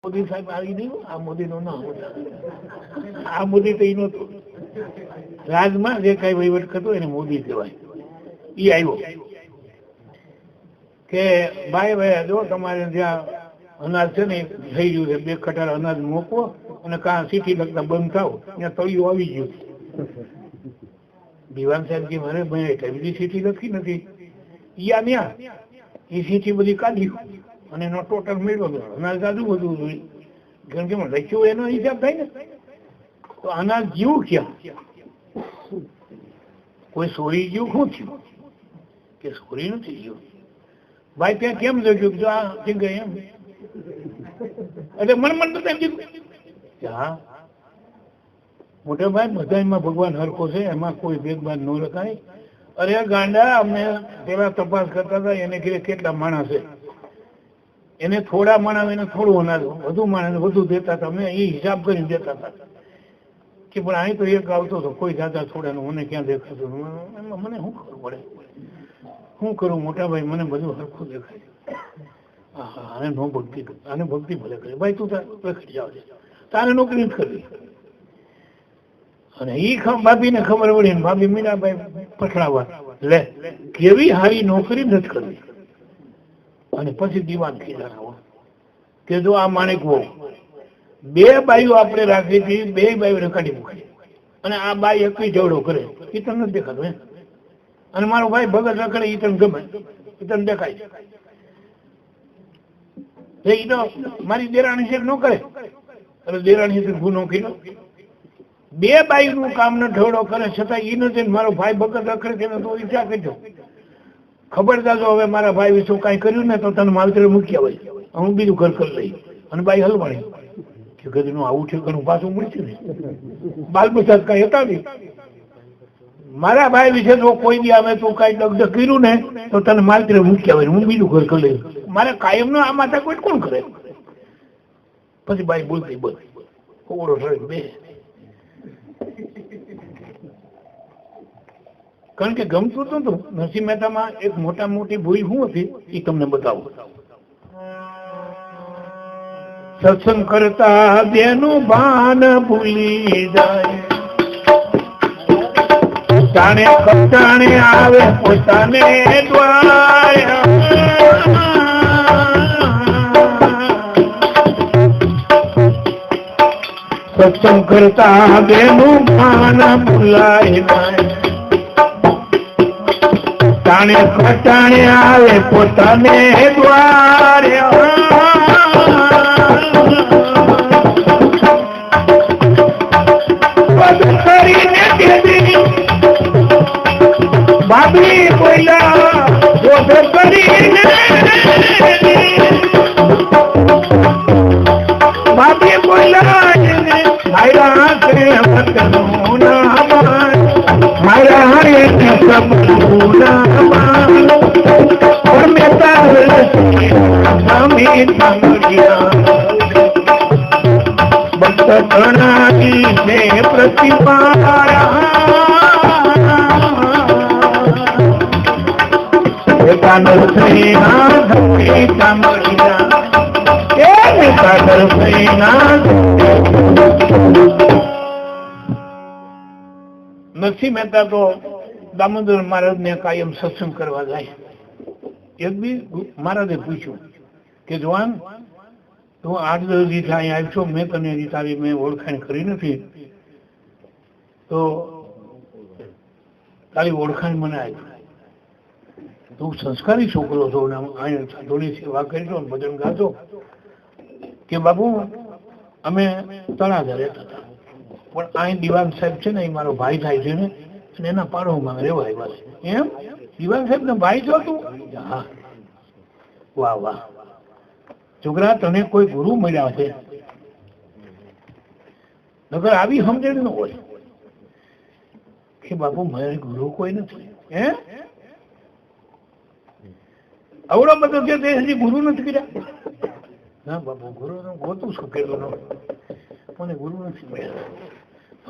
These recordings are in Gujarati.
મોદી સાહેબ આવી નહીં, આ મોદી નો ના, આ મોદી તો એ નતો. રાજમાં જે કઈ વહીવટ કરતો એને મોદી કહેવાય. એ આવ્યો કે ભાઈ જો તમારે જ્યાં અનાજ છે ને થઈ ગયું છે, 2 કટાર અનાજ મોકવો અને કાં સીટી લગતા બંધ થાવ, ત્યાં તળિયું આવી ગયું. દિવાન સાહેબ કે મારે ભાઈ એટલી બધી સીટી લખી નથી. યા ન્યા એ સીટી બધી કાઢી અને એનો ટોટલ મેળવ્યો. અનાજ સાદું બધું જોઈએ, કારણ કે લખ્યું એનો હિસાબ થાય ને. તો અનાજ જીવું ક્યાં? કોઈ સોરી ગયું શું થયું? કે સોરી નથી ગયું. ભાઈ ત્યાં કેમ લખ્યું કે આ જગ્યાએ એમ? એટલે મન તો તેમ કીધું. હા મોટા ભાઈ બધામાં ભગવાન હરખો છે, એમાં કોઈ ભેદભાવ ન રખાય. અરે ગાંડા, અમે પેલા તપાસ કરતા હતા, એને કીધે કેટલા માણસ છે, એને થોડા માણસ એને થોડું અનાજ, વધુ માણસ વધુ દેતા હતા. અમે એ હિસાબ કરીને દેતા હતા કે પણ અહીં તો એક આવતો હતો કોઈ દાદા થોડાનું, મને ક્યાં દેખાતું? મને શું ખબર પડે? શું કરું મોટા ભાઈ, મને બધું હરખું દેખાય. હા આને નો ભક્તિ, આને ભક્તિ ભલે કરે. ભાઈ તું રખડી જાવ છે, તારે નોકરી જ કરવી. અને એ ભાભીને ખબર પડી ને ભાભી મીરાભાઈ પછડાવા લે, કેવી સારી નોકરી નથી કરવી. અને પછી દીવાન ખીજાના કે જો આ માણેક વહુ 2 બાઈઓ આપણે રાખી હતી, 2 બાઈઓને કાઢી મૂકી, અને આ બાઈ એકવી જવડો કરે, એ તને નથી દેખાતું એમ? અને મારો ભાઈ ભગત રખડે, એ તને ગમે, એ તને દેખાય. એ તો મારી દેરાણી છે ન કરે, અરે દેરાણી છે ગુનો કર્યો. 2 બાઈ નું કામ ન ઢોળો કરે છતાં એ નથી. મારો ભાઈ ભગત રખડે તેને તો ઈચ્છા કરજો, ખબરદાર જો હવે મારા ભાઈ વિશે કઈ કર્યું ને તો તને માલતરે મૂક્યા હોય, હું બીજું ઘર કરી લઈ. અને બાઈ હલવાણી કે કદીનું આવું છે, ઘણું પાછું મળશે ને. બાલ બચ્ચા કઈ હતા નહીં. મારા ભાઈ વિશે જો કોઈ દી આવે તો કઈ દગદગ કર્યું ને તો તને માલતરે મૂક્યા હોય, હું બીજું ઘર કરી લઈ. મારે કાયમ નો આ માથા કોઈ કોણ કરે? પછી બાઈ બોલતી બોલ ઓળો સળે બે. કારણ કે ગમતું નતું. નરસિંહ મહેતામાં એક મોટી ભૂલ શું હતી એ તમને બતાવું. સત્સંગ કરતા બેનું ભાન ભૂલી જાય, જાણે કટાણે આવે પોતાને દ્વાર. સત્સંગ કરતા બેનું ભાન ભૂલાય જાય, જાણે કટાણે આવે પોતાને દ્વારે. ભાભી બોલ્યા કરીને, ભાભી બોલ્યા મારા મારા હારે ભક્ત ગણાવી છે પ્રતિમા. નરસિંહ મહેતા તો દામોદર મહારાજ ને કાયમ સત્સંગ કરવા જાય. એક બી મહારાજે પૂછ્યું કે જવાન તું 8-10 દિવસ અહીં આવ્યો, મેં તને તારી મેં ઓળખાણ કરી નથી, તો તારી ઓળખાણ મને આવી. તું સંસ્કારી છોકરો છો, થોડી સેવા કરીશો, ભજન ગાતો. કે બાબુ અમે તળાજા રહેતા હતા, પણ અહીં દિવાન સાહેબ છે ને એ મારો ભાઈ થાય છે ને, અને એના પાડોમાં રહેવા આવ્યા છે. એમ દિવાન સાહેબ ને ભાઈ છો તું? હા. વાહ વાહ છોકરા, તને કોઈ ગુરુ મળ્યા છે? નગર આવી સમજણ ન હોય કે બાપુ મારે ગુરુ કોઈ નથી. હે અવડો બધો છે તે હજી ગુરુ નથી કર્યા? ના બાપુ ગુરુ ગોતું છું કેટલો, મને ગુરુ નથી મળ્યા.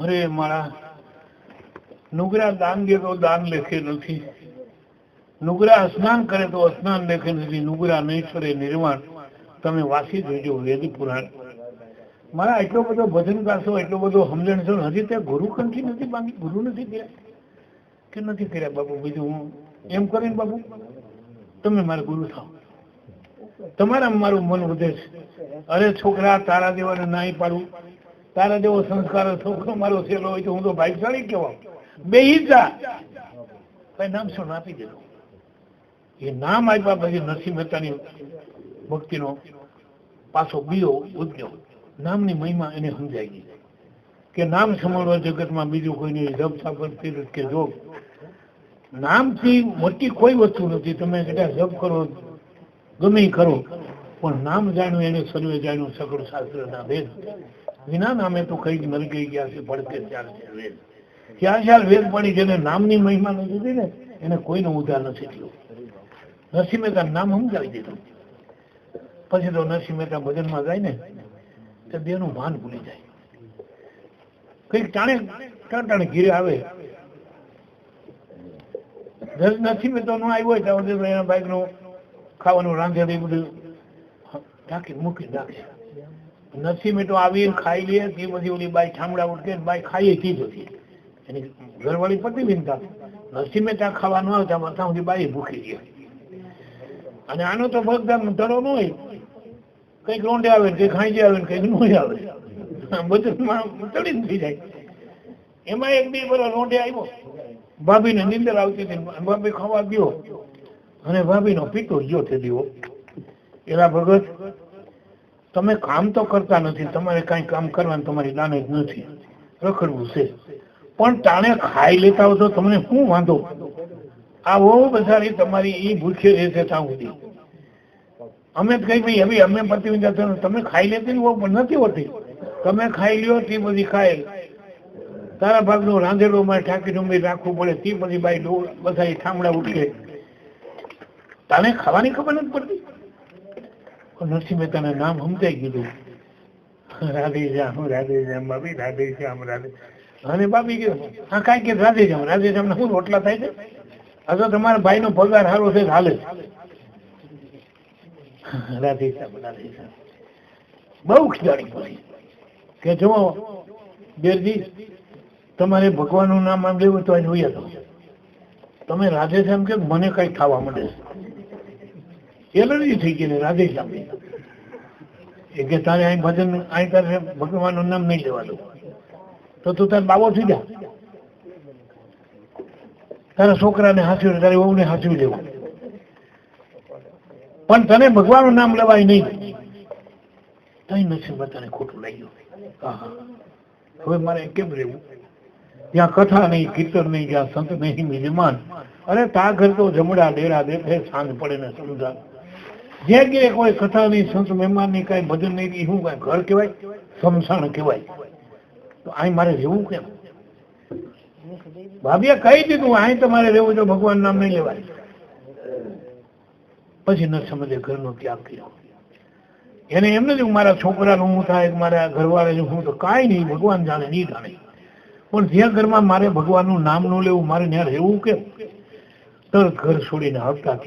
અરે મારા નુગરા દાન દે તો દાન લેખે નથી, નુગરા સ્નાન કરે તો સ્નાન લેખે નથી, નુગરા નહીં છોડે નિર્વાણ. તમે વાંચી જોજો વેદ પુરાણ. મારા એટલો બધો ભજન ગાશો, એટલો બધો સમજણ છો, હજી ત્યાં ગુરુ કંઠી નથી માંગી, ગુરુ નથી કર્યા કે નથી કર્યા બાપુ? બીજું હું એમ કરીને બાપુ તમે મારા ગુરુ થાવ, તમારા મારું મન વધે છે. અરે છોકરા, તારા જેવાને નાઈ પાડું, તારા જેવો સંસ્કાર છોકરો મારો થયેલો હોય તો હું તો ભાગ્યશાળી કહેવાય. બે જા કઈ નામ શું આપી દેજો. એ નામ આપ્યા પછી નરસિંહ મહેતાની ભક્તિનો પાછો બીજો ઉદ્યોગ, નામની મહિમા એને સમજાઈ ગઈ કે નામ સમળવા જગતમાં બીજું કોઈ નહીં, જપ સાપર તીર્થ કે જોગ. નામથી મોટી કોઈ વસ્તુ નથી. તમે કદાચ જપ કરો, ગમે કરો, પણ નામ જાણ્યું એને સર્વે જાણ્યું, સકળ શાસ્ત્રના વેદ. વિના નામે તો કઈ મરી ગઈ ગયા છે, પડકે ચાર વેદ. ચાર વેદ પડી, જેને નામની મહિમા નથી દીધી ને એને કોઈનો ઉધાર નથી થયો. નરસિંહ મહેતા નામ સમજાવી દીધું. પછી તો નરસિંહ મહેતા ભજનમાં જાય ને તો દેહનું ભાન ભૂલી જાય. કઈક ટાણે ઘીરે આવે. નરસિંહ મહેતા નો આવ્યો હોય ત્યાં એના બાઈક નું ખાવાનું રાંધેલું એ બધું ઢાંકી મૂકી નાખે. નરસિંહ મહેતો આવીને ખાઈ લે, તે પછી ઓલી બાઈ ઠામડા ઉઠકે, બાઈ ખાઈ તી જ હતી એની ઘરવાળી પતિ વિનતા. નરસિંહ મહેતા ખાવા ન આવતા ત્યાં સુધી બાઈ ભૂખી ગયા. અને આનો તો ભગદાન ધરો ન હોય, કઈક રોંડે આવે, કઈક ખાઈ આવે, કઈક ન આવે, બધું ચડી થઈ જાય. એમાં એક બે બરો રોંડે આવ્યો, ભાભીને નીંદર આવતી હતી, ભાભી ખાવા ગયો અને ભાભીનો પીતો ગયો તે દીવો. એલા ભગત, તમે કામ તો કરતા નથી, તમારે કઈ કામ કરવાનું તમારી દાને જ નથી, રખડવું છે, પણ ટાણે ખાઈ લેતા હો તો તમને શું વાંધો? આવો બધારી તમારી એ ભૂખે રહેશે ત્યાં સુધી. અમે જ કઈ ભાઈ હવે અમે પતિ તમે ખાઈ લેતી ને પણ નથી હોતી. તમે ખાઈ લ્યો તે બધી ખાય, તારા ભાગનો રાંધેલો માં ઠાકી ડુંબી રાખવું પડે, તે બધી બાઈ બધા ઠામડા ઉઠે, તાને ખાવાની ખબર નથી પડતી. નરસિંહ મહેતાના નામ સમજાઈ ગયું, રાધે શ્યામ રાધે શ્યામ, બાબી રાધે શ્યામ રાધે. અને બાબી કે હા કાંઈ કે રાધે શ્યામ, રાધે શ્યામ શું રોટલા થાય છે? અથવા તમારા ભાઈ નો પગાર સારો છે હાલે. રાધે શ્યામ રાધે શ્યામ બહુ ખીજાણી પડી કે જો બેરજી તમારે ભગવાનનું નામ આમ લેવું તો આજે હોઈએ તો તમે રાધે શ્યામ કે મને કઈ ખાવા મળે છે. એલર્જી થઈ ગઈ ને રાધે શ્યામ એ કે તારે અહીં ભજન અહીં તારે ભગવાનનું નામ નહીં લેવાનું, તો તું તાર બાબો થઈ જા, તારા છોકરાને હાંસવી, તારી વહુને હાંસવી લેવું, પણ તને ભગવાનનું નામ લેવાય નહીં. તઈ નરસિંહ મહેતાને ખોટું લાગ્યું. હવે મારે કેમ રહેવું? ત્યાં કથા નહીં, કીર્તન નહીં, જ્યાં સંત નહીં મિજમાન. અરે તા ઘર તો જમડા ડેરા દેખે, સાંજ પડે ને સમજા. જે કે કોઈ કથા નહીં, સંત મહેમાન ની કઈ ભજન નહીં, શું કઈ ઘર કહેવાય? સમસાણ કહેવાય. તો અહીં મારે રહેવું કેમ? ભાભીએ કહી દીધું અહીં તમારે રહેવું તો ભગવાન નામ નહીં લેવાય. પછી ન સમજે ઘરનો ત્યાગ કર્યો. એને એમ નથી મારા છોકરાનું હું થાય, મારા ઘરવાળાનું હું, તો કાંઈ નહીં, ભગવાન જાણે નહીં જાણે. પણ જ્યાં ઘરમાં મારે ભગવાનનું નામ ન લેવું, મારે ત્યાં રહેવું કેમ? તરત ઘર છોડીને આવતા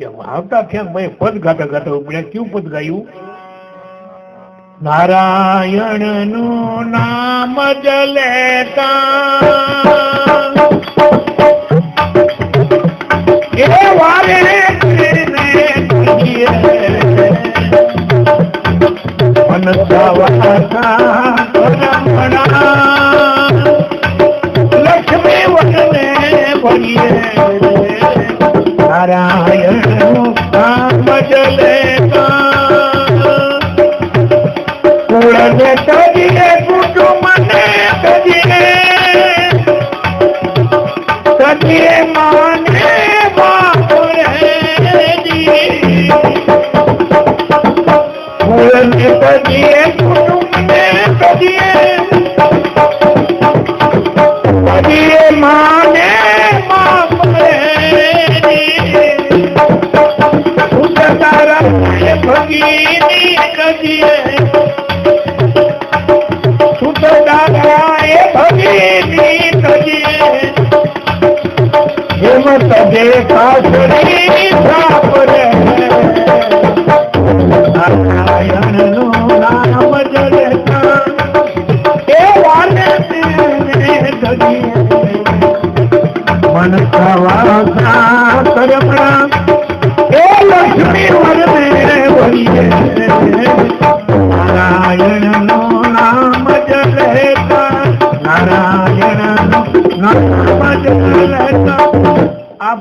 થયા ભાઈ પદ ગાતા ગાતા ઉપડ્યા. ક્યું પદ ગાયું? નારાયણ નું નામ જ લેતા એ વારે લક્ષ્મી વનને ભરીએ નારાયણ નું નામ જ લેતા કુળને તજીએ કુટુંબને તજીએ માને બાપરે કુળને તજીએ કુટુંબને તજીએ માને બાપરે ઉતારા ભગીની કજીએ નારાયણ નું નામ જ લેતા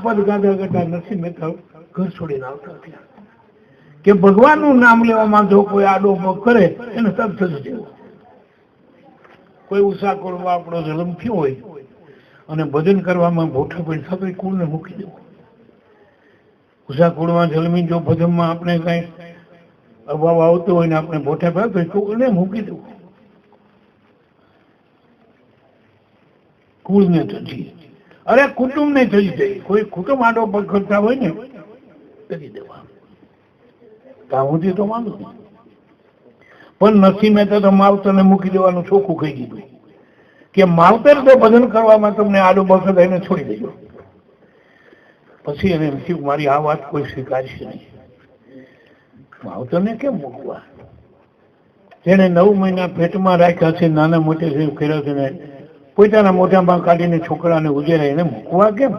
પદ ગાતા કરતા નરસિંહ મહેતા ઘર છોડીને આવતા થયા કે ભગવાનનું નામ લેવામાં જો કોઈ આડો પગ કરે એને તપ થતું દેવું. કોઈ ઉષાકોળમાં આપણો જન્મ થયો હોય અને ભજન કરવામાં ભોઠા પડી થતો એ કુળને મૂકી દેવું. ઉષાકોળમાં જન્મી જો ભજનમાં આપણે કઈ અભાવ આવતો હોય ને આપણે ભોઠા પડે તો એ કુળને મૂકી દેવું. કુળને થતી અરે કુટુંબ ને થઈ જાય. કોઈ કુટુંબ આડો પગ કરતા હોય ને કરી દેવા ત્યાં સુધી તો માનું. પણ નરસિંહ મહેતા તો માવતરને મૂકી દેવાનું ચોખ્ખું કહી દીધું કે માવતર તો ભજન કરવામાં તમને આડો પગ કરતા એને છોડી દેજો. પછી એને એમ થયું મારી આ વાત કોઈ સ્વીકારશે નહીં. માવતરને કેમ મૂકવા? જેને 9 મહિના પેટમાં રાખ્યા છે, નાના મોટે કર્યા છે ને પોતાના મોઢામાં કાઢીને છોકરાને ઉજેરા એને મૂકવા કેમ?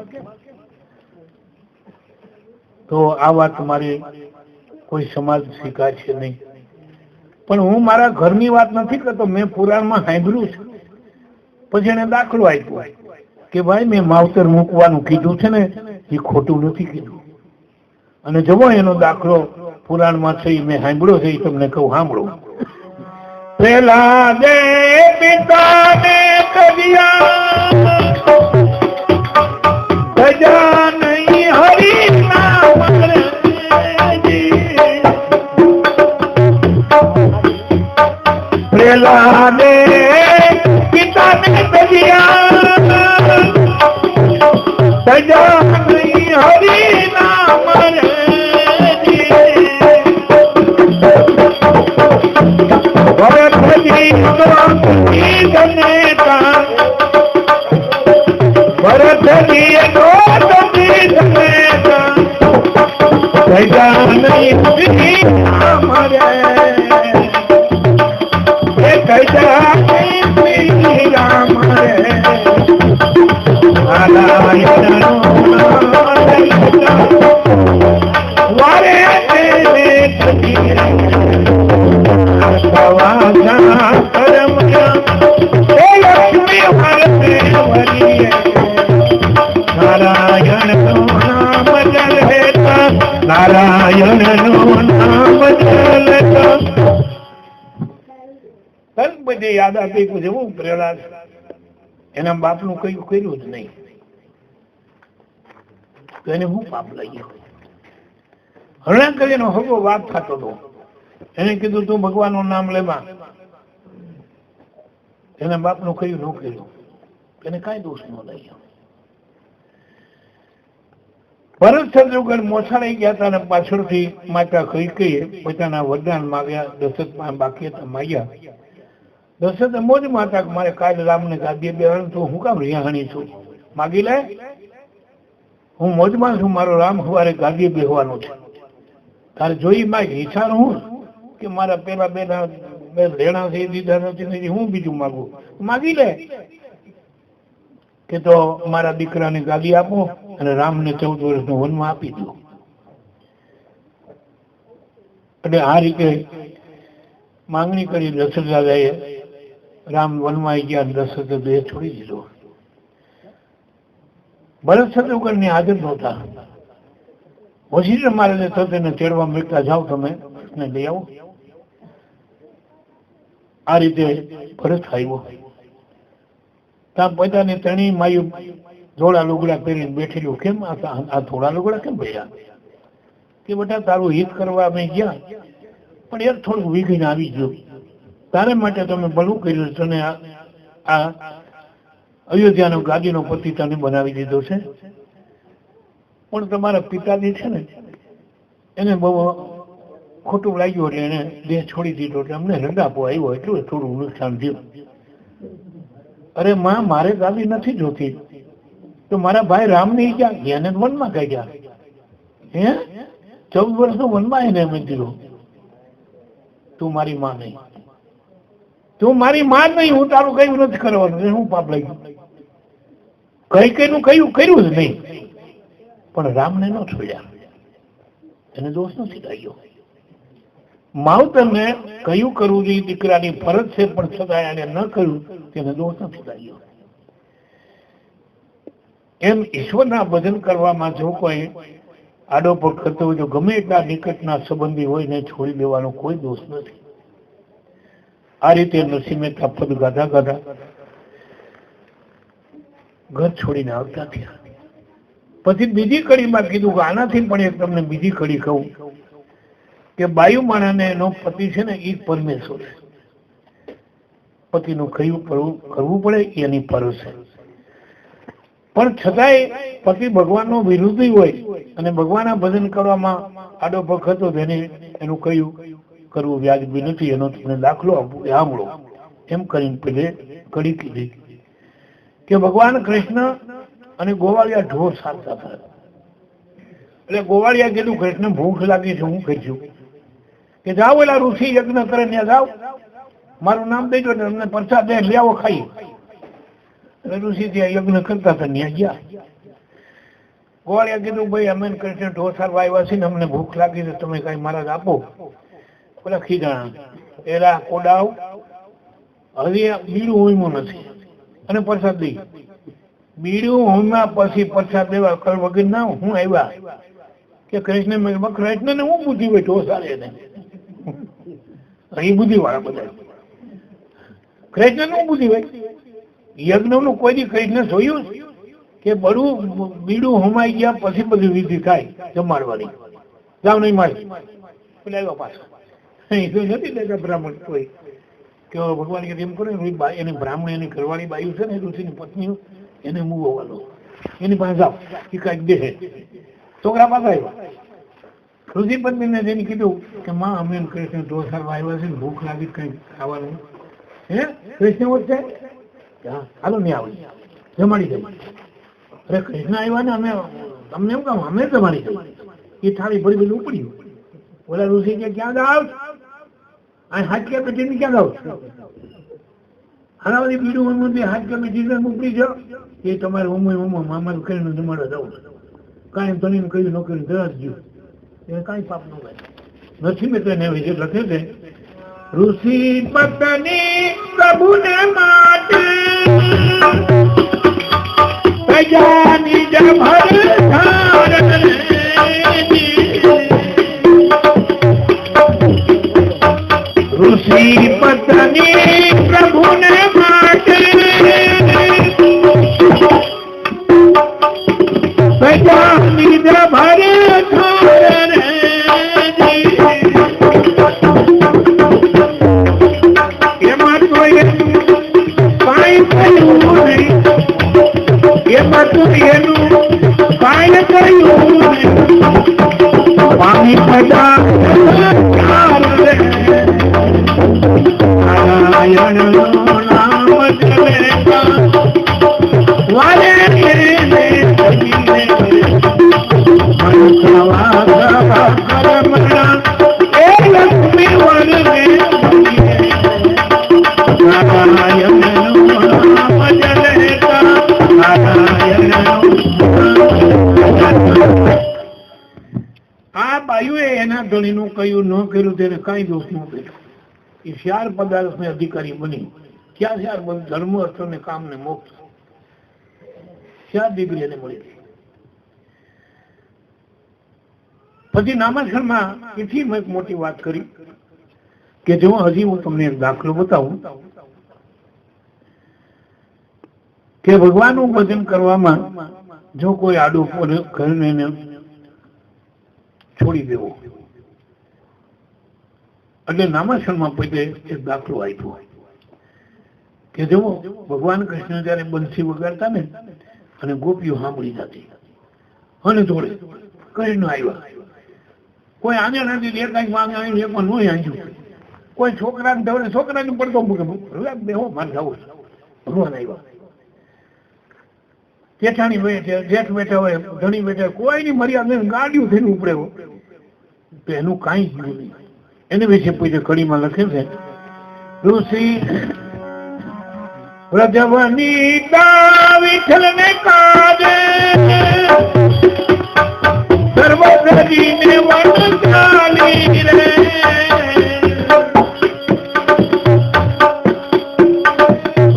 તો આ વાત મારી કોઈ સમાજ સ્વીકારશે નહીં. પણ હું મારા ઘરની વાત નથી કરતો, મેં પુરાણમાં સાંભળ્યું છે. પછી એને દાખલો આપ્યો કે ભાઈ મેં માવતર મૂકવાનું કીધું છે ને એ ખોટું નથી કીધું. અને જવો એનો દાખલો પુરાણમાં છે મેં સાંભળ્યો છે, એ તમને કહું સાંભળો. પેલા દે પિતાને કજિયા ગજા નહીં હરી નામ પેલા દે પિતાને કજિયા ગજા નહીં હરી નામ યાદ આપી જવું પ્રહલાદ એના બાપનું કયું કર્યું જ નહીં તો એને હું પાપ લાગ્યો. હરણા કરીને હગો વાત થતો હતો. એને કીધું તું ભગવાનનું નામ લેવા. એના બાપનું કયું ન કર્યું એને કઈ દોષ ન લાગ્યો. ભરત શત્રુઘ્ન મોસાણી ગયા હતા અને પાછળથી માતા કૈકેયીએ પોતાના વરદાન માગ્યા. દશરથ બાકી હતા માગ્યા. દશરથે મોજ માતા મારે કાલે રામને ગાદીએ બેહાડું તો હું કામ રિહાણી છું, માગી લે. હું મોજમાં છું, મારો રામ સવારે ગાદીએ બેહવાનો છે, તારે જોઈ માગ. ઈચ્છા હું કે મારા પેલા બે લેણા છે દીધા નથી, હું બીજું માગું, માગી લે કે તો મારા દીકરાને ગાદી આપો અને રામને 14 વર્ષનો વનમાં આપી દો. એટલે આ રીતે માંગણી કરી. દશરથ દાદાએ રામ વનમાં ગયા, દશરથે દેહ છોડી દીધો. ભરત શત્રુઘ્ન ની હાજર નહોતા. વશિષ્ઠ મહારાજે તેને તેડવા મૂકતા જાઓ, તમે લઈ આવો. આ રીતે ભરત આવ્યો. ત્યાં પોતાની ત્રણેય માયું ધોળા લુગડા પહેરીને બેઠેલું. કેમ આ ધોળા લુગડા કેમ ભર્યા? કે બેટા તારું હિત કરવા અમે ગયા, પણ યાર થોડુંક વિઘ્ન આવી ગયું. તારે માટે તમે ભલું કર્યું. તને આ અયોધ્યાનો ગાદીનો પતિ તને બનાવી દીધો છે, પણ તમારા પિતાજી છે ને એને બહુ ખોટું લાગ્યું એટલે એને દેહ છોડી દીધો. એટલે અમને રંગાપો આવ્યો, એટલું થોડું નુકસાન થયું. અરે માં, મારે ગાદી નથી જોતી તો મારા ભાઈ રામ નહીં ગયા, એને વનમાં ગયા. હે 14 વર્ષનો વનમાં એને અમે દીધો. તું મારી માં નહીં, તું મારી માં નહીં, હું તારું કયું નથી કરવાનું. હું પાપ લાગ્યું? કઈ નું કયું કર્યું જ નહીં, પણ રામને ન છોડ્યા, એને દોષ નથી લાગ્યો. માવતરને કયું કરવું જોઈએ દીકરાની ફરજ છે, પણ છતાં એને ન કર્યું તેને દોષ નથી લાગ્યો. એમ ઈશ્વરના ભજન કરવામાં જો કોઈ આડો પર કરતો હોય તો ગમે એટલા નિકટના સંબંધી હોય ને છોડી દેવાનો કોઈ દોષ નથી. આ રીતે નરસિંહ મહેતા પદ ગાધા ગાધા ઘર છોડીને આવતા થયા. પછી બીજી કડીમાં કીધું કે આનાથી પણ એક તમને બીજી કડી કહું કે બાયુ માણાને એનો પતિ છે ને એ પરમેશ્વર છે. પતિનું કરવું પડે એની ફરજ છે. પણ છતાંય પતિ ભગવાનનો વિરોધી હોય અને ભગવાનના ભજન કરવામાં આડો પગ હતો તેને એનું કહ્યું કરવું વ્યાજબી નથી, એનો તમને દાખલો આપું સાંભળો. એમ કરીને પેલે કડી કીધી કે ભગવાન કૃષ્ણ અને ગોવાળિયા ઢોર સારતા હતા. એટલે ગોવાળિયા કીધું કૃષ્ણ ભૂખ લાગી છે, હું કહીશું કે જાઓ એલા ઋષિ યજ્ઞ કરે ત્યાં જાઓ, મારું નામ દેજો ને તમને પ્રસાદ દે લઈ આવો ખાઈ. એટલે ઋષિ ત્યાં યજ્ઞ કરતા હતા ત્યાં ગયા. ગોવાળિયા કીધું ભાઈ અમે કૃષ્ણ ઢોર સારવા આવ્યા છીએ ને અમને ભૂખ લાગી છે, તમે કઈ મહારાજ આપો. પેલા ખીજાણા એલા કોડાવ હજી બીડું હોઈમું નથી અને પ્રસાદ દઈ. બીડું હોમ્યા પછી પ્રસાદ દેવા કર વગર ના હું આવ્યા કે કૃષ્ણ ને હું બુદ્ધિ હોય ઢોર સારે ને અહીં બુદ્ધિ વાળા બધા કૃષ્ણ નું બુદ્ધિ હોય. યજ્ઞ નું કોઈ દી કૃષ્ણ જોયું કે બડું બીડું હોમાઈ ગયા પછી બધી વિધિ થાય જમાડવાની. જાવ નહીં મારી પેલા આવ્યા પાછા નથી દેતા બ્રાહ્મણ કોઈ કે ભગવાન કે એમ કરે એને બ્રાહ્મણ એની ઘરવાળી બાયુ છે ને ઋષિની પત્ની એને મૂવવાનો એની પાસે જાઓ એ કઈક દે. છોકરા પાસે આવ્યા ઋષિ પત્નીને જેને કીધું કે માં અમે કૃષ્ણ ઢોર સારવા આવ્યા છે, ભૂખ લાગી કઈ ખાવાનું હે કૃષ્ણ વચ્ચે હાલો નહીં આવે જમાડી જાય. અરે કૃષ્ણ આવ્યા ને અમે તમને એમ કહું અમે જમાડી જાય. એ થાળી ભરી બધું ઉપડ્યું. ઓલા ઋષિ કે ક્યાં જાવ હાથ કે પેટી ક્યાં જાવ હારા બધી બીડું હાથ કે પેટી ઉપડી જાઓ એ તમારે અમારું કરીને જમાડવા જવું કાંઈ ધણીને કહ્યું ન કર્યું દરજ ગયું એ કાંઈ પાપ ન થાય નથી. મેં તેને વિશે લખે છે ઋષિ પત્ની પ્રભુને માટે પ્રજાની ઋષિ પત્ની પ્રભુને માટે પ્રજાની ભરે એમાં તો કાંઈ થયું નહીં, એમાં તો એનું કાંઈ થયું નહીં. પાણી પડા નારાયણ નામ જલેતા વારે આ બાયુએ એના ધણીનું કહ્યું ન કર્યું તેને કઈ દોષ ન કર્યો. એ 4 પદાર્થ ને અધિકારી બની. ક્યાં 4 ધર્મ અર્થ ને કામ ને મોક્ષ 4 ડિગ્રી એને મળી. પછી નામાક્ષરમાં એથી મેં એક મોટી વાત કરી કે જો હજી હું તમને એક દાખલો બતાવું કે ભગવાનનું ભજન કરવામાં જો કોઈ આડું કરીને છોડી દેવો એટલે નામાક્ષરમાં પોતે એક દાખલો આપ્યો કે જો ભગવાન કૃષ્ણ જયારે બંસી વગાડતા ને અને ગોપીઓ સાંભળી જતી અને જોડે કૃષ્ણ આવ્યા. કોઈ આને નથી દેખાય માંગે આવ્યું એકમાં ન આવ્યું. કોઈ છોકરાને ધવડે છોકરાને પડતો મૂકે બેહો મારે જવું ભગવાન આવ્યા. જેઠાણી બેઠે જેઠ બેઠા હોય ધણી બેઠા કોઈની મર્યાદા ગાડીઓ થઈને ઉપડે તો એનું કાંઈ જ નહીં. એને વિશે પૂછે કડીમાં લખે છે ઋષિ વ્રજવનિતા વિઠ્ઠલ ને કાજે સર્વધરીને વનચાલી રે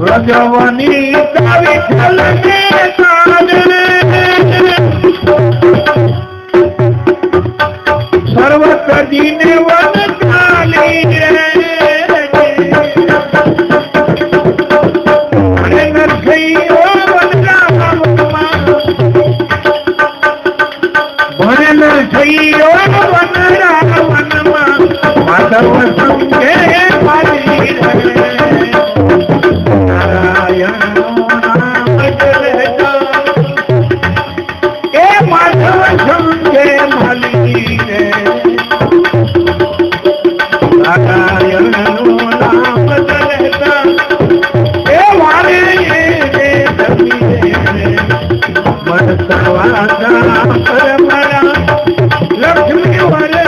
વ્રજવનિતા વિઠ્ઠલ ને કાજે ત્યાજીને વન ચાલી રે માધવ સંગે મારી નારાયણ એ માધવ સંગે માલી નારાયણ નું નામ લેતા એ વારે મન સવાદા પરમરા લક્ષ્મી વરે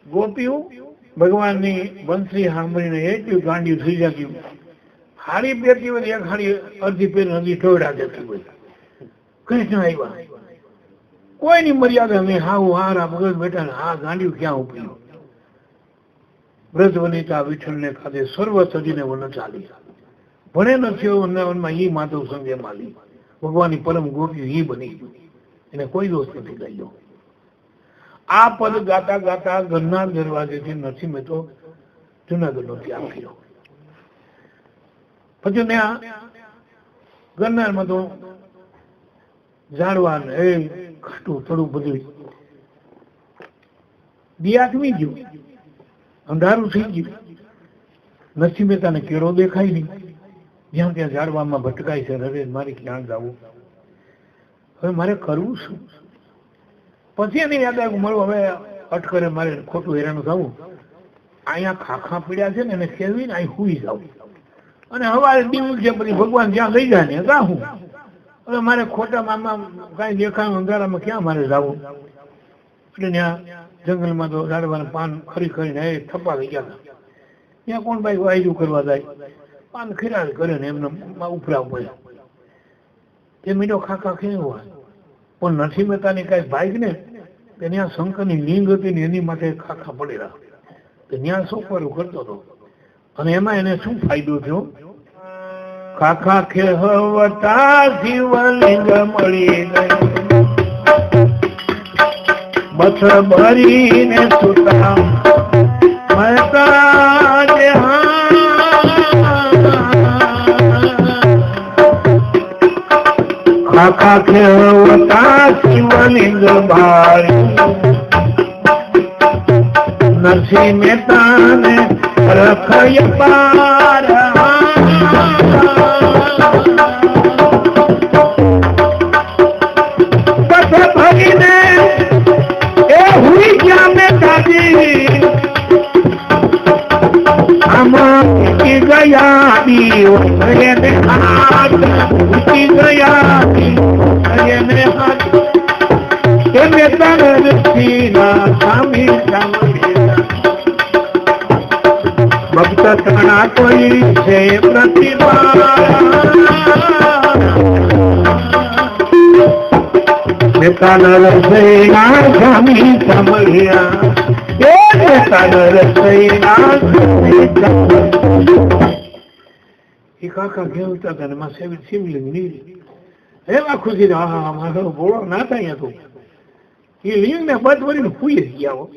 ગોપીઓ ભગવાનની બંસરી સાંભળીને એટલું ગાંડિયું થઈ જતું. હારી પહેરતી હોય એક હારી અડધી પહેર હજી ઠોડા જતી હોય. કૃષ્ણ આવ્યા કોઈની મર્યાદા નહીં. હાવ હારા ભગત બેઠા હા ગાંડિયું ક્યાં ઉપડ્યું. વ્રત વનિતા વિઠ્ઠલને ખાતે સર્વ સજીને વન ચાલી. ભણે નથી વનમાં ઈ માધવ સંગે માલી. ભગવાનની પરમ ગોપી ઈ બની. એને કોઈ દોષ નથી કર્યો. આ પદ ગાતા ગાતા ગરનાર દરવાજેથી નથી મેં તો જુનાગઢ નો ત્યાગ કર્યો. પછી ત્યાં ગરનારમાં તો ઝાડવા એ ખાટું થોડું બધું દિયાથમી ગયું, અંધારું થઈ ગયું. નરસિંહ મહેતાને કેળો દેખાય નહીં. જ્યાં ત્યાં ઝાડવામાં ભટકાય છે. હવે મારે ક્યાં જવું, હવે મારે કરવું શું? પછી એને યાદ આવ્યું મળવું હવે અટકરે મારે ખોટું હેરાન થવું. અહીંયા ખાખા પીડ્યા છે ને એને ખેલવીને અહીં હુઈ જાવ અને હવારે દીવું છે પછી ભગવાન જ્યાં લઈ જાય ને ગાહું. હવે મારે ખોટા મામા કાંઈ દેખાય અંધારામાં ક્યાં મારે જવું? એટલે ત્યાં જંગલમાં તો ઝાડવાના પાન ખરી ખરીને એ થપ્પા થઈ ગયા. ત્યાં કોણ ભાઈ વાયરું કરવા જાય, પાન ખીરા કરે ને એમને ઉપરા પડે તે મીઠો ખાખા ખેવું હોય. પણ નરસિંહ મહેતાની કાંઈ ભાઈ ને ત્યાં શંકરની લિંગ હતી ને એની માટે ખાખા પડેલા. ત્યાં સોપરું કરતો હતો અને એમાં એને શું ફાયદો થયો? ખાખા ખેહવતા શિવલિંગ મળી ગયું, બસ ભરીને સુતા મહેતા જે ખાખા ખેહવતા શિવલિંગ ભારી. નરસિંહ મહેતાને રખય પાર બસ ભરીને એ હુઈ ગયા મહેતાજી. આમાં ઉઠી ગયા એને હાથ, ઉઠી ગયા એને હાથ. એ મહેતા નરસિંહના સ્વામી સાંભળ્યા ભક્ત તણા કોઈ છે પ્રતિભા. મહેતા નરસિંહના સ્વામી સાંભળ્યા એ મહેતા નરસિંહના સ્વામી સાંભળ્યા. એ કાકા કેવતા હતા ને માં શિવલિંગ નીકળી એવા ખુશી હા મારો બોળો ના થાય તો એ લિંગ ને બધ વળીને ફૂઈ ગયા.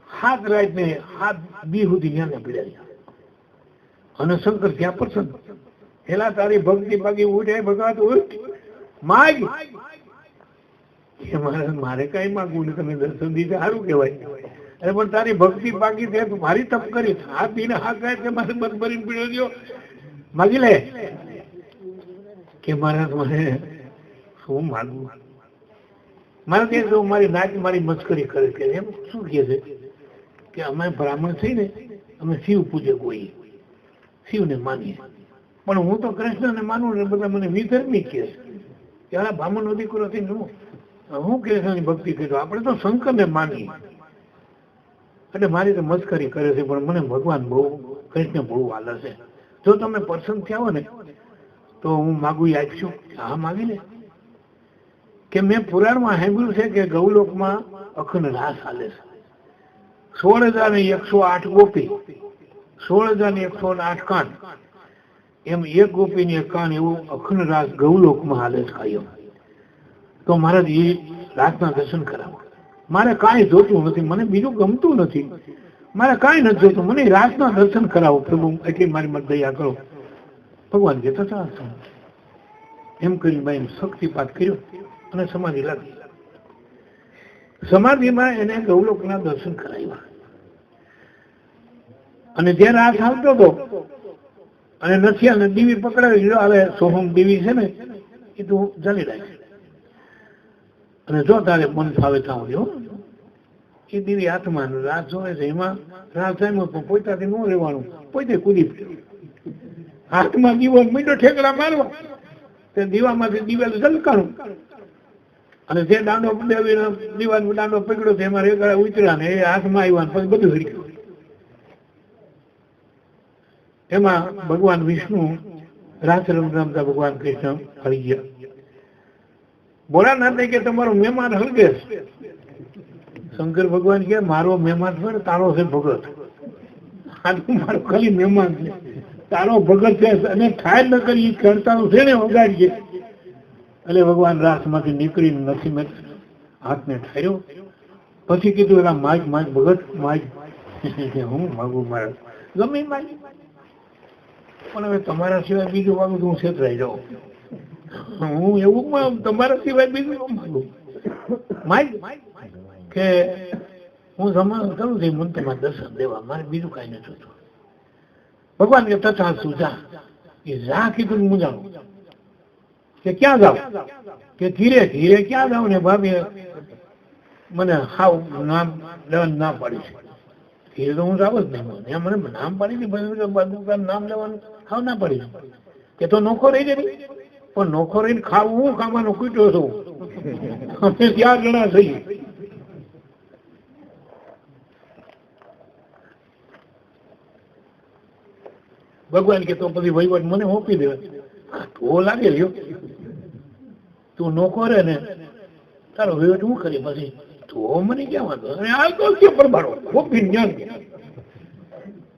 હાથ રાત ને હાથ બી સુધી ત્યાં પીડ્યા અને શંકર ત્યાં પ્રસન્ન. પેલા તારી ભક્તિ બાકી ઉઠે ભગવાન ઉઠ માગ. મારે કઈ માગવું ને તમે દર્શન દીધે સારું કહેવાય. અરે પણ તારી ભક્તિ બાકી છે મારી તપ કરી હાથ પીને હાથ ગાય કે મારે બધ ભરીને પીડ્યો ગયો માગી લે કે મારે શું માનવું? મારે ત્યાં મારી નાચ મારી મસ્કરી કરે કે એમ શું કહે છે કે અમે બ્રાહ્મણ થઈને અમે શિવ પૂજક હોઈએ, શિવને માનીએ. પણ હું તો કૃષ્ણને માનું ને બધા મને વિધર્મી કહે છે. ત્યારે બ્રાહ્મણનો દીકરો થઈને હું કૃષ્ણની ભક્તિ કર્યો, આપણે તો શંકરને માનીએ. એટલે મારી તો મસ્કરી કરે છે પણ મને ભગવાન બહુ કૃષ્ણ બહુ વાલા છે. જો તમે પ્રસન્ન થયા હો ને તો હું માગું આપશું. હા માગી લે. કે મેં પુરાણમાં સાંભળ્યું છે કે ગૌલોકમાં અખંડ રાસ ચાલે છે. 16,108 ગોપી 16,108 કાન, એમ એક ગોપીની એક કાન એવું અખંડ રાસ ગૌલોકમાં હાલે છે કાયમ. તો મહારાજ એ રાતના દર્શન કરાવો. મારે કાંઈ જોતું નથી, મને બીજું ગમતું નથી, મારે કાંઈ નથી જોતું, મને રાતના દર્શન કરાવો પ્રભુ, એટલી મારી મત દયા કરો. ભગવાન કહેતા હતા એમ કરીને ભાઈ શક્તિપાત કર્યો અને સમાધિ લાગી. સમાધિમાં એને ગૌલોકના દર્શન કરાવ્યા. અને જે રાત આવતો હતો અને નથી અને દીવી પકડાવી ગયો, હવે સોહમ દીવી છે ને એ તું ચાલી રાખે અને જો તારે મન ફાવે ત્યાં રહ્યો એ દીવી હાથમાં રાત જોવે છે. એમાં રાત થાય પણ પોતાથી ન રહેવાનું, પોતે કૂદી હાથમાં દીવો મીઠો ઠેકડા મારવા, તે દીવામાંથી દિવેલ ઝલકાણું અને જે દાંડો દીવાનો દાંડો પકડ્યો છે એમાં રેગડા ઉતર્યા ને એ હાથમાં આવ્યા પછી બધું હરક્યું. એમાં ભગવાન વિષ્ણુ રાસ રમતા ભગવાન કૃષ્ણ હળી ગયા. ભોળાનાથ કે તમારો મહેમાન હળગે. શંકર ભગવાન કે મારો મહેમાન છે તારો છે ભગત, મારો ખાલી મહેમાન છે, તારો ભગત છે અને થાય ન કરી કરતા છે ને વગાડીએ. એટલે ભગવાન રાસ માંથી નીકળીને નથી મેં હાથને ઠાર્યો. પછી કીધું એલા માગ માગ ભગત માગ. હું માગું મારા ગમે માગ, પણ હવે તમારા સિવાય બીજું માગું તો હું છેતરાઈ જાઉં. હું એવું તમારા સિવાય બીજું ન માગું. માગ કે હું સમાન કરું છું, મને તમારે દર્શન દેવા, મારે બીજું કઈ નથી જોતું. ભગવાન કે તથા શું જા. એ જા કીધું મુજાણું કે ક્યાં જાવ, કે ધીરે ધીરે ક્યાં જાવ ને ભાભી મને હાવ નામ લેવાનું ના પાડી છે. ધીરે તો હું જાવ જ નહીં, મને નામ પાડી હતી, નામ લેવાનું હાવ ના પાડી કે તો નોખો રહી જાય. પણ નોખો રહીને ખાવું હું ખાવાનો કૂટ્યો છું, અમે 4 જણા થઈ. ભગવાન કે તો પછી વહીવટ મને સોંપી દે. તો લાગે લ્યો તું નોખો રે ને તારો વહીવટ હું કરી પછી તો મને ક્યાં વાંધો. અને આ તો કે પરબારો સોંપી જ્ઞાન.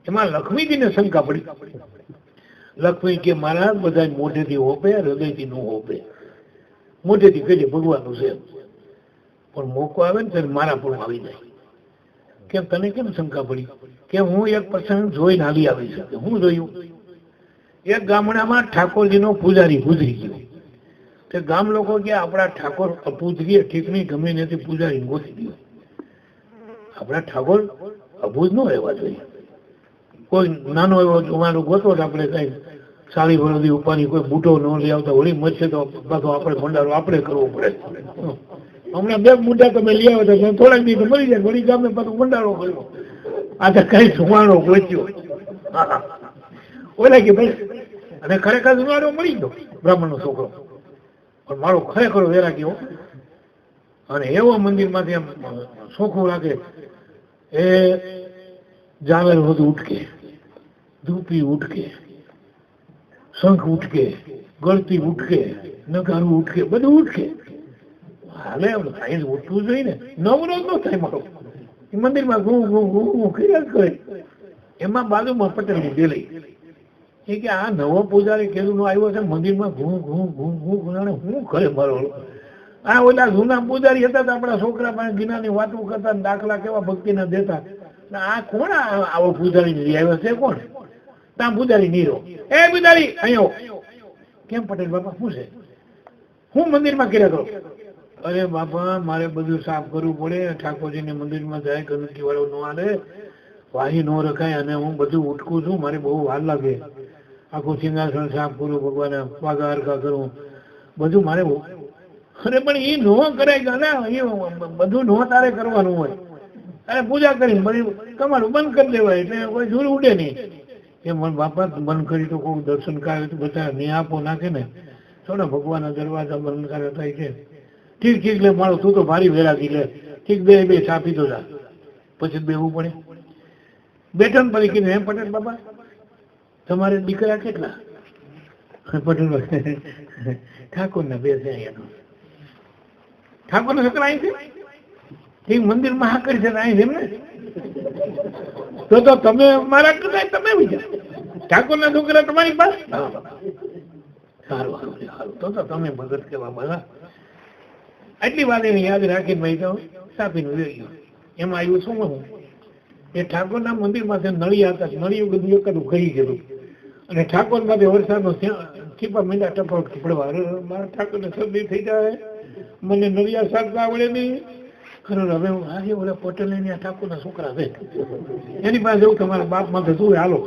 એમાં લક્ષ્મીજીને શંકા પડી. લક્ષ્મી કે મારા બધા મોઢેથી હોપે, હૃદયથી ન હોપે. મોઢેથી કહીએ ભગવાનનું છે, પણ મોકો આવે ને ત્યારે મારા પણ આવી જાય. કેમ તને કેમ શંકા પડી? કે હું એક પ્રસંગ જોઈને આવી આવી શકે. હું જોયું, એક ગામડામાં ઠાકોરજીનો પૂજારી ગુજરી ગયો. તે ગામ લોકો કે આપણા ઠાકોર અપૂજરીએ ઠીક નહીં, ગમે નથી પૂજારી ગોતી ગયો. આપણા ઠાકોર અભૂજ ન રહેવા જોઈએ. કોઈ નાનો એવો મારો ગોતો આપણે કઈ સાડી વરદી ઉપાની કોઈ બૂટો ન લઈ આવતા, વળી મચશે તો પાછો આપણે ભંડારો આપણે કરવો પડે. હમણાં 2 બૂટા તમે લઈ આવ્યા થોડાક દી તો મળી જાય, વળી ગામે પાછો ભંડારો કર્યો. આ તો કઈ સુવાણો પહોંચ્યો. ઓલા કે ભાઈ, અને ખરેખર સુવાણો મળી ગયો બ્રાહ્મણનો છોકરો, પણ મારો ખરેખર વેરા ગયો. અને એવો મંદિરમાંથી આમ ચોખ્ખું રાખે, એ જાવેર બધું ઉઠકે, ધૂપી ઉઠકે, શંખ ઉઠકે, ગળતી ઉઠકે, નગારું ઉઠકે, બધું ઉઠકે. હાલે સાઈઝ ઉઠવું જોઈએ ને, નવરોજ ન થાય મારો. એ મંદિરમાં ઘૂ ઘૂ ઘૂ ઘૂ કર્યા કરે. એમાં બાજુમાં પટેલની ડેલી એ કે આ નવો પૂજારી કેદુનો આવ્યો છે મંદિરમાં ઘૂ ઘૂ ઘૂ ઘૂ ઘૂ હું કરે મારો. આ ઓલા જૂના પૂજારી હતા આપણા છોકરા પાસે ગીનાની વાતો કરતા, દાખલા કેવા ભક્તિના દેતા. આ કોણ આવો પૂજારી આવ્યો છે? કોણ? ત્યાં પૂજારી નીરો. એ પૂજારી અહીંયા કેમ પટેલ બાપા શું છે? હું મંદિરમાં કર્યા કરો. અરે બાપા મારે બધું સાફ કરવું પડે, ઠાકોરજીને મંદિરમાં જાય, ગણપતિ વાળો ન આવે, વાહી ન રખાય, અને હું બધું ઉઠકું છું, મારે બહુ વાર લાગે. આખું સિંહાસન સાફ કરું, ભગવાન વાઘા હરખા કરું, બધું મારે. અરે પણ એ નો કરાય ને, એ બધું નો તારે કરવાનું હોય. અરે પૂજા કરી તમારું બંધ કરી દેવાય એટલે કોઈ ધૂળ ઉડે નહીં. એ મને બાપા બંધ કરી તો કોઈ દર્શન કરે તો બધા નિહાપો નાખે ને, થોડા ભગવાનના દરવાજા બંધ કરે થાય છે. ઠીક ઠીક લે મારો, તું તો ભારી વેરાગી લે, ઠીક બે છાપી તો જા, પછી બેવું પડે. બેઠન પછી કીધું એમ પટેલ બાપા તમારે દીકરા કેટલા? પટેલ ઠાકોરના 2 છે. અહીંયા ઠાકોરના છોકરા અહીં છે, ઠીક મંદિરમાં હા કરી છે અહીં એમ ને. તો તમે મારા કરતા તમે વિચાર ઠાકોરના છોકરા તમારી પાસે સારું સારું તો તમે ભગત કેવા બધા આટલી વાત એને યાદ રાખીને ભાઈ તો સાપીને રહી ગયો. એમાં આવ્યું શું હું એ ઠાકોરના મંદિર પાસે નળિયા હતા, નળિયું બધું એકદમ કહી ગયેલું અને ઠાકોર માટે વરસાદનો ટીપા મીંડા ટપક પડવા મારા ઠાકોરને શરદી થઈ જાય, મને નળિયા સાધતા આવડે નહીં. ખરું હવે હું આજે ઓલા પટેલ ની ઠાકોરના છોકરા છે એની પાસે એવું કે મારા બાપ માટે શું હાલો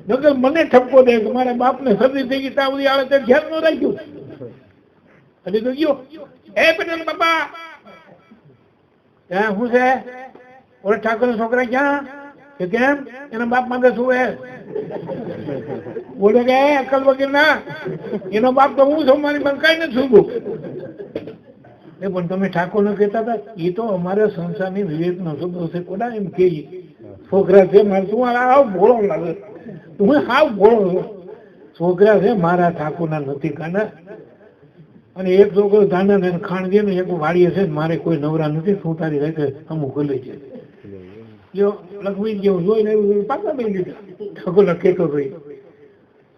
નગર મને ઠપકો દે કે મારા બાપ ને શરદી થઈ ગઈ તાવડી આવે તે ધ્યાન ન રાખ્યું અને તો ગયો એ પટેલ બાપા ત્યાં શું છે ઓલા ઠાકોરના છોકરા ક્યાં કે કેમ એના બાપ માટે શું હે બોલે કે અકલ વગર ના એનો બાપ તો હું છું, મારી પાસે કઈ નથી શું એ પણ તમે ઠાકોર ને કહેતા હતા એ તો અમારા સંસારની વિવેક નો શબ્દો છે કોના એમ કે છોકરા છે મારે તું આવ ભોળો લાગે તું હાવ ભોળો છોકરા છે મારા ઠાકોરના નથી કાના અને એક છોકરો ધાના ને ખાણ દે ને એક વાડીએ છે મારે કોઈ નવરા નથી શું તારી રાખે અમુક ગલી છે જો લખવી જેવું જોઈને પાછા બે લીધા ઠાકોર કેતો ભાઈ